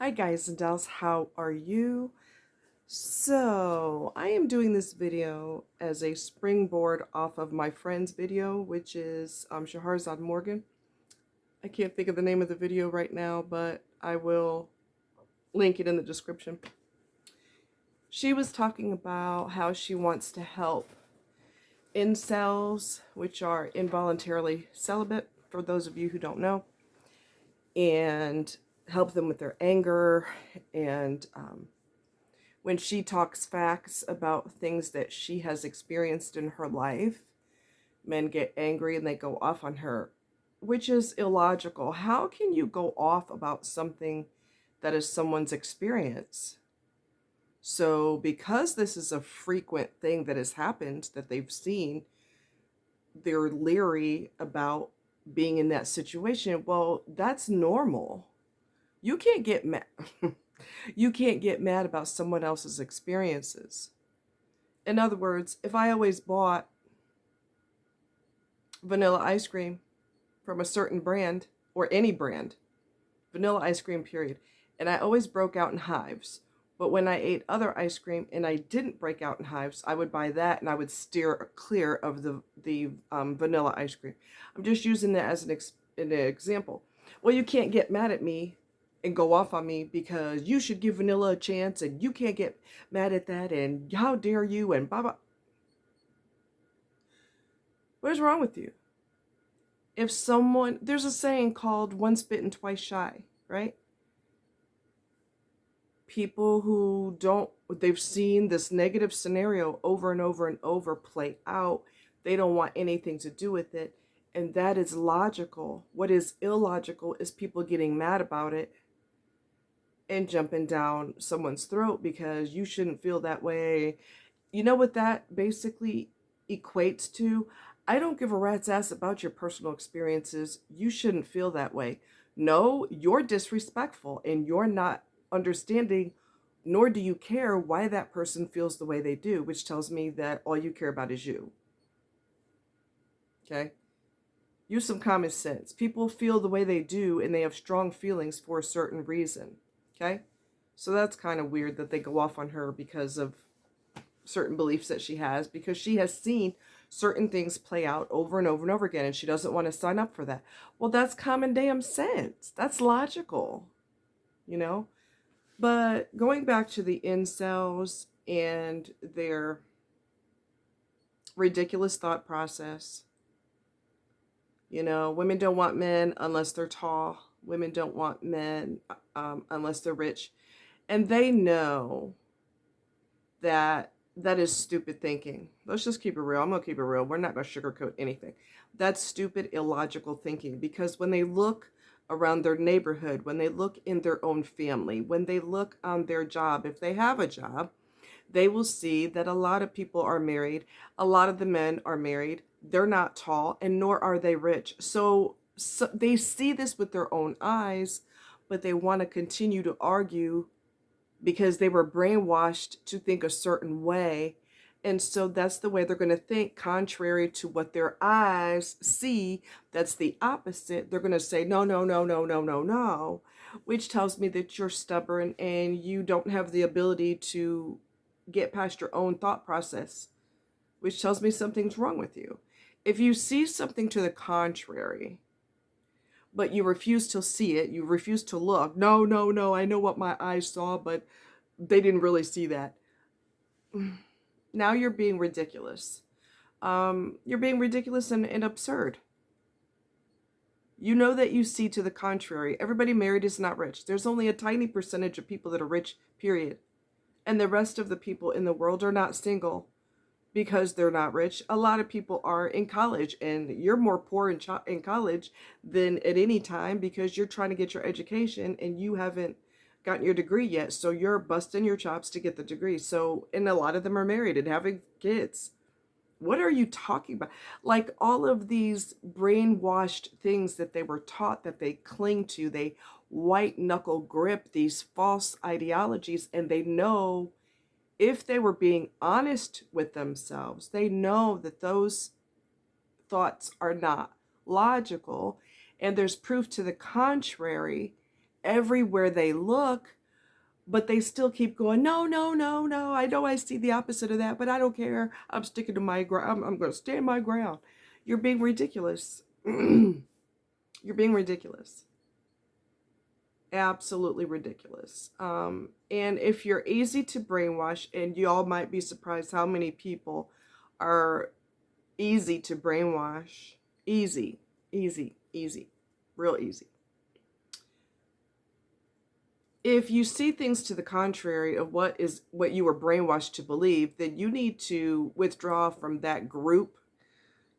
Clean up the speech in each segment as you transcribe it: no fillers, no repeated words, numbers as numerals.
Hi guys and dolls, how are you? So, I am doing this video as a springboard off of my friend's video, which is Schahrzad Morgan. I can't think of the name of the video right now, but I will link it in the description. She was talking about how she wants to help incels, which are involuntarily celibate, for those of you who don't know, and help them with their anger and when she talks facts about things that she has experienced in her life, men get angry and they go off on her, which is illogical. How can you go off about something that is someone's experience? So, because this is a frequent thing that has happened that they've seen, they're leery about being in that situation. Well, that's normal. You can't get mad. You can't get mad about someone else's experiences. In other words, if I always bought vanilla ice cream from a certain brand or any brand, vanilla ice cream, period, and I always broke out in hives, but when I ate other ice cream and I didn't break out in hives, I would buy that and I would steer clear of the vanilla ice cream. I'm just using that as an example. Well, you can't get mad at me and go off on me because you should give vanilla a chance and you can't get mad at that and how dare you and blah blah. What is wrong with you? If someone, there's a saying called once bitten, twice shy, right? People who don't, they've seen this negative scenario over and over and over play out. They don't want anything to do with it. And that is logical. What is illogical is people getting mad about it and jumping down someone's throat because you shouldn't feel that way. You know what that basically equates to? I don't give a rat's ass about your personal experiences. You shouldn't feel that way. No, you're disrespectful and you're not understanding, nor do you care why that person feels the way they do, which tells me that all you care about is you. Okay? Use some common sense. People feel the way they do and they have strong feelings for a certain reason. Okay? So that's kind of weird that they go off on her because of certain beliefs that she has, because she has seen certain things play out over and over and over again and she doesn't want to sign up for that. Well, that's common damn sense. That's logical, you know? But going back to the incels and their ridiculous thought process, women don't want men unless they're tall. Women don't want men unless they're rich. And they know that that is stupid thinking. Let's just keep it real. I'm going to keep it real. We're not going to sugarcoat anything. That's stupid, illogical thinking, because when they look around their neighborhood, when they look in their own family, when they look on their job, if they have a job, they will see that a lot of people are married. A lot of the men are married. They're not tall and nor are they rich. So they see this with their own eyes, but they want to continue to argue because they were brainwashed to think a certain way. And so that's the way they're going to think, contrary to what their eyes see. That's the opposite. They're going to say, no, no, no, no, no, no, no, which tells me that you're stubborn and you don't have the ability to get past your own thought process, which tells me something's wrong with you. If you see something to the contrary, but you refuse to see it, you refuse to look, no, no, no, I know what my eyes saw, but they didn't really see that. Now you're being ridiculous. You're being ridiculous and absurd. You know that you see to the contrary. Everybody married is not rich. There's only a tiny percentage of people that are rich, period. And the rest of the people in the world are not single because they're not rich. A lot of people are in college, and you're more poor in college than at any time because you're trying to get your education and you haven't gotten your degree yet. So you're busting your chops to get the degree. So, and a lot of them are married and having kids. What are you talking about? Like all of these brainwashed things that they were taught that they cling to, they white knuckle grip these false ideologies, and they know if they were being honest with themselves, they know that those thoughts are not logical, and there's proof to the contrary, everywhere they look, but they still keep going, no, no, no, no. I know I see the opposite of that, but I don't care. I'm sticking to my ground. I'm going to stand my ground. You're being ridiculous. You're being ridiculous. Absolutely ridiculous. And if you're easy to brainwash, and y'all might be surprised how many people are easy to brainwash. Easy, easy, easy, real easy. If you see things to the contrary of what you were brainwashed to believe, then you need to withdraw from that group.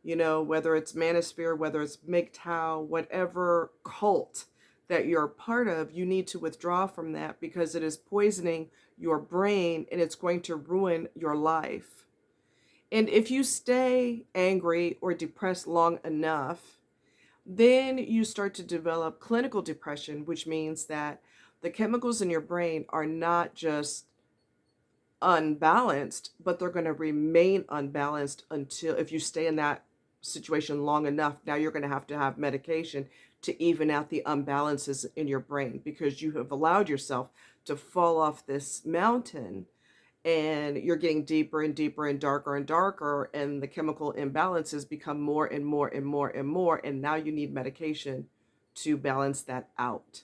Whether it's Manosphere, whether it's MGTOW, whatever cult that you're part of, you need to withdraw from that because it is poisoning your brain and it's going to ruin your life. And if you stay angry or depressed long enough, then you start to develop clinical depression, which means that the chemicals in your brain are not just unbalanced, but they're going to remain unbalanced until, if you stay in that situation long enough, now you're going to have medication to even out the imbalances in your brain because you have allowed yourself to fall off this mountain, and you're getting deeper and deeper and darker, and the chemical imbalances become more and more and more and more, and now you need medication to balance that out.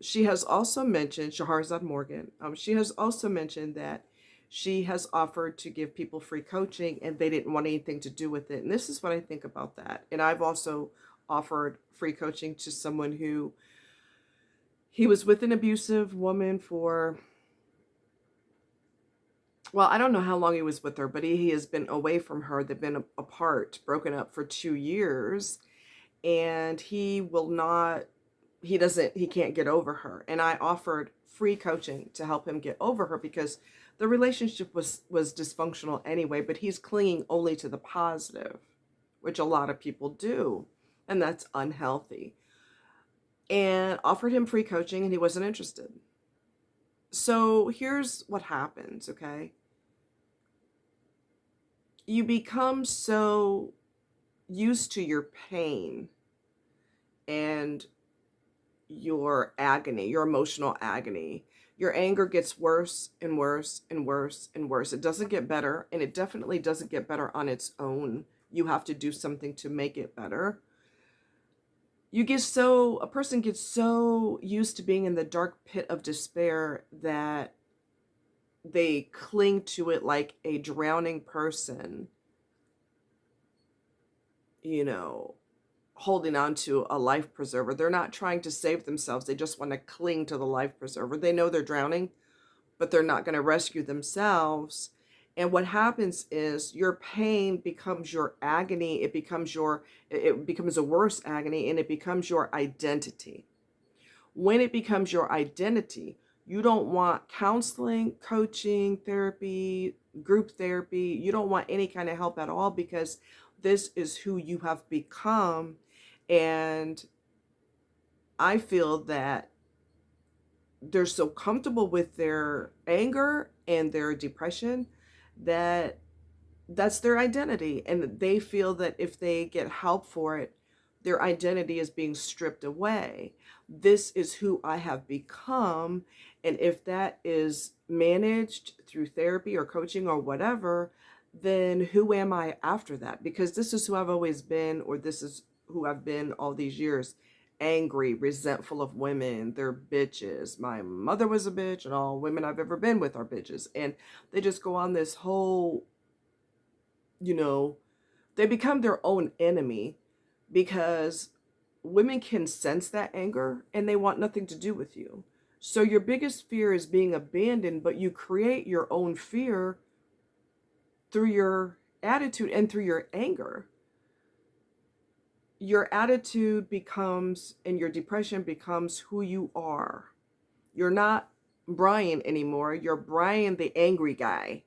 She has also mentioned, Schahrzad Morgan, she has also mentioned that she has offered to give people free coaching and they didn't want anything to do with it. And this is what I think about that. And I've also offered free coaching to someone who, he was with an abusive woman for, well, I don't know how long he was with her, but he has been away from her. They've been apart, broken up for 2 years, and he can't get over her. And I offered free coaching to help him get over her because the relationship was dysfunctional anyway, but he's clinging only to the positive, which a lot of people do, and that's unhealthy. And offered him free coaching and he wasn't interested. So here's what happens, okay? You become so used to your pain and your agony, your emotional agony. Your anger gets worse and worse and worse and worse. It doesn't get better, and it definitely doesn't get better on its own. You have to do something to make it better. A person gets so used to being in the dark pit of despair that they cling to it like a drowning person, holding on to a life preserver. They're not trying to save themselves. They just want to cling to the life preserver. They know they're drowning, but they're not going to rescue themselves. And what happens is your pain becomes your agony. It becomes a worse agony, and it becomes your identity. When it becomes your identity, you don't want counseling, coaching, therapy, group therapy. You don't want any kind of help at all because this is who you have become. And I feel that they're so comfortable with their anger and their depression that that's their identity. And they feel that if they get help for it, their identity is being stripped away. This is who I have become. And if that is managed through therapy or coaching or whatever, then who am I after that? Because this is who I've always been, or this is who I've been all these years. Angry, resentful of women. They're bitches. My mother was a bitch, and all women I've ever been with are bitches. And they just go on this whole, they become their own enemy because women can sense that anger and they want nothing to do with you. So your biggest fear is being abandoned, but you create your own fear through your attitude and through your anger. Your attitude becomes, and your depression becomes who you are. You're not Brian anymore. You're Brian the angry guy.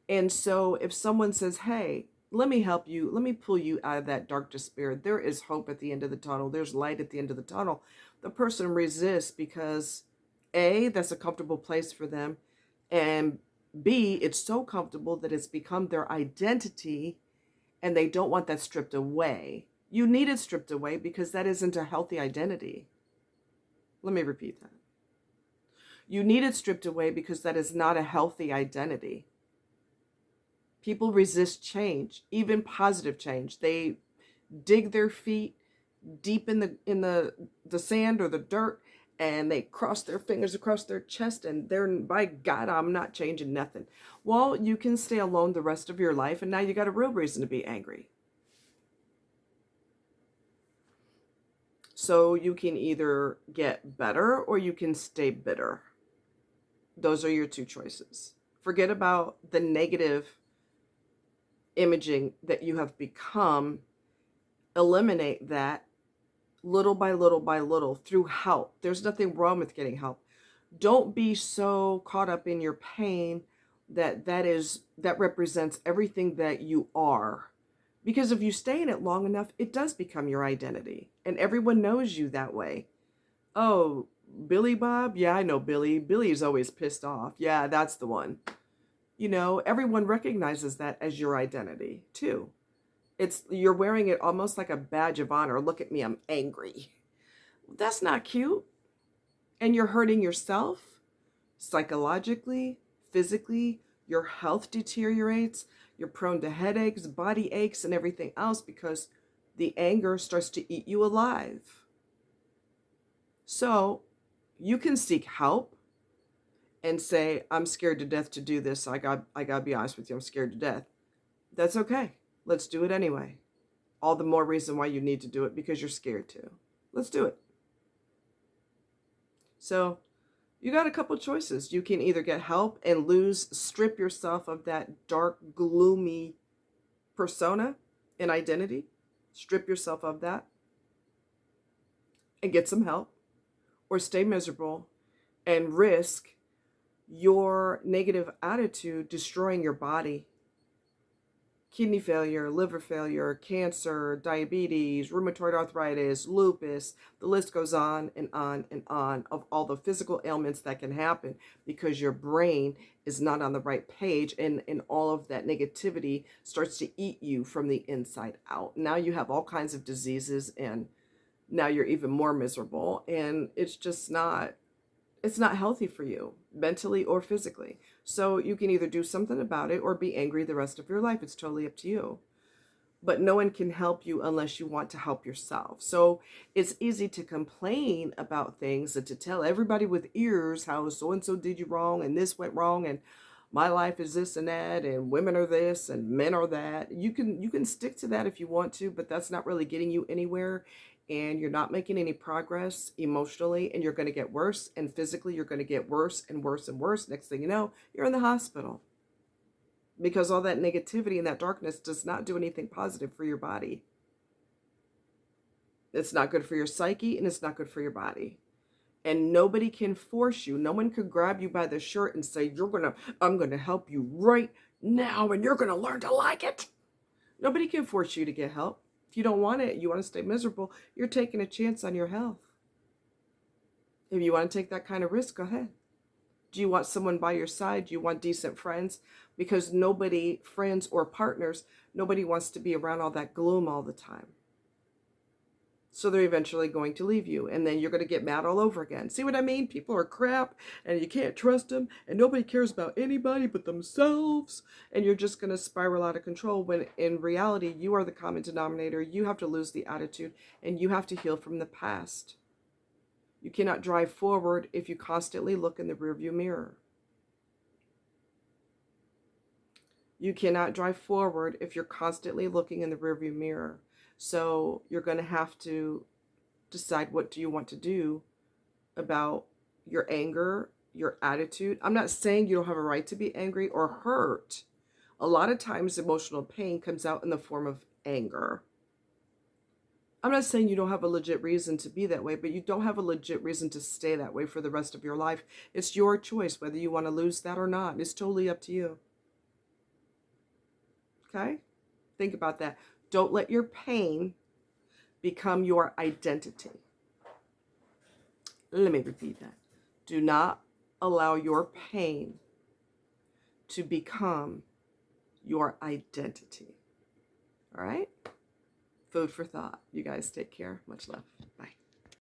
And so if someone says, hey, let me help you, let me pull you out of that dark despair, there is hope at the end of the tunnel, there's light at the end of the tunnel, the person resists because A, that's a comfortable place for them, and B, it's so comfortable that it's become their identity and they don't want that stripped away. You need it stripped away because that isn't a healthy identity. Let me repeat that. You need it stripped away because that is not a healthy identity. People resist change, even positive change. They dig their feet deep in the sand or the dirt, and they cross their fingers across their chest, and they're, by God, I'm not changing nothing. Well, you can stay alone the rest of your life, and now you got a real reason to be angry. So you can either get better or you can stay bitter. Those are your two choices. Forget about the negative imaging that you have become. Eliminate that little by little by little through help. There's nothing wrong with getting help. Don't be so caught up in your pain that represents everything that you are. Because if you stay in it long enough, it does become your identity. And everyone knows you that way. Oh, Billy Bob? Yeah, I know Billy. Billy's always pissed off. Yeah, that's the one. You know, everyone recognizes that as your identity too. You're wearing it almost like a badge of honor. Look at me, I'm angry. That's not cute. And you're hurting yourself psychologically, physically. Your health deteriorates. You're prone to headaches, body aches, and everything else because the anger starts to eat you alive. So you can seek help and say, I'm scared to death to do this. I got to be honest with you, I'm scared to death. That's okay. Let's do it anyway. All the more reason why you need to do it, because you're scared to. Let's do it. So you got a couple choices. You can either get help and strip yourself of that dark, gloomy persona and identity. Strip yourself of that and get some help, or stay miserable and risk your negative attitude destroying your body. Kidney failure, liver failure, cancer, diabetes, rheumatoid arthritis, lupus, the list goes on and on and on of all the physical ailments that can happen because your brain is not on the right page, and all of that negativity starts to eat you from the inside out. Now you have all kinds of diseases, and now you're even more miserable, and it's not healthy for you, mentally or physically. So you can either do something about it or be angry the rest of your life. It's totally up to you. But no one can help you unless you want to help yourself. So it's easy to complain about things and to tell everybody with ears how so-and-so did you wrong and this went wrong and my life is this and that and women are this and men are that. You can stick to that if you want to, but that's not really getting you anywhere. And you're not making any progress emotionally, and you're going to get worse, and physically you're going to get worse and worse and worse. Next thing you know, you're in the hospital because all that negativity and that darkness does not do anything positive for your body. It's not good for your psyche, and it's not good for your body. And nobody can force you. No one could grab you by the shirt and say, I'm going to help you right now, and you're going to learn to like it. Nobody can force you to get help. If you don't want it, you want to stay miserable, you're taking a chance on your health. If you want to take that kind of risk, go ahead. Do you want someone by your side? Do you want decent friends? Because friends or partners, nobody wants to be around all that gloom all the time. So they're eventually going to leave you, and then you're going to get mad all over again. See what I mean? People are crap, and you can't trust them, and nobody cares about anybody but themselves, and you're just going to spiral out of control when in reality, you are the common denominator. You have to lose the attitude, and you have to heal from the past. You cannot drive forward if you constantly look in the rearview mirror. You cannot drive forward if you're constantly looking in the rearview mirror. So you're going to have to decide, what do you want to do about your anger, your attitude. I'm not saying you don't have a right to be angry or hurt. A lot of times emotional pain comes out in the form of anger. I'm not saying you don't have a legit reason to be that way, but you don't have a legit reason to stay that way for the rest of your life. It's your choice whether you want to lose that or not. It's totally up to you. Okay? Think about that. Don't let your pain become your identity. Let me repeat that. Do not allow your pain to become your identity. All right? Food for thought. You guys take care. Much love. Bye.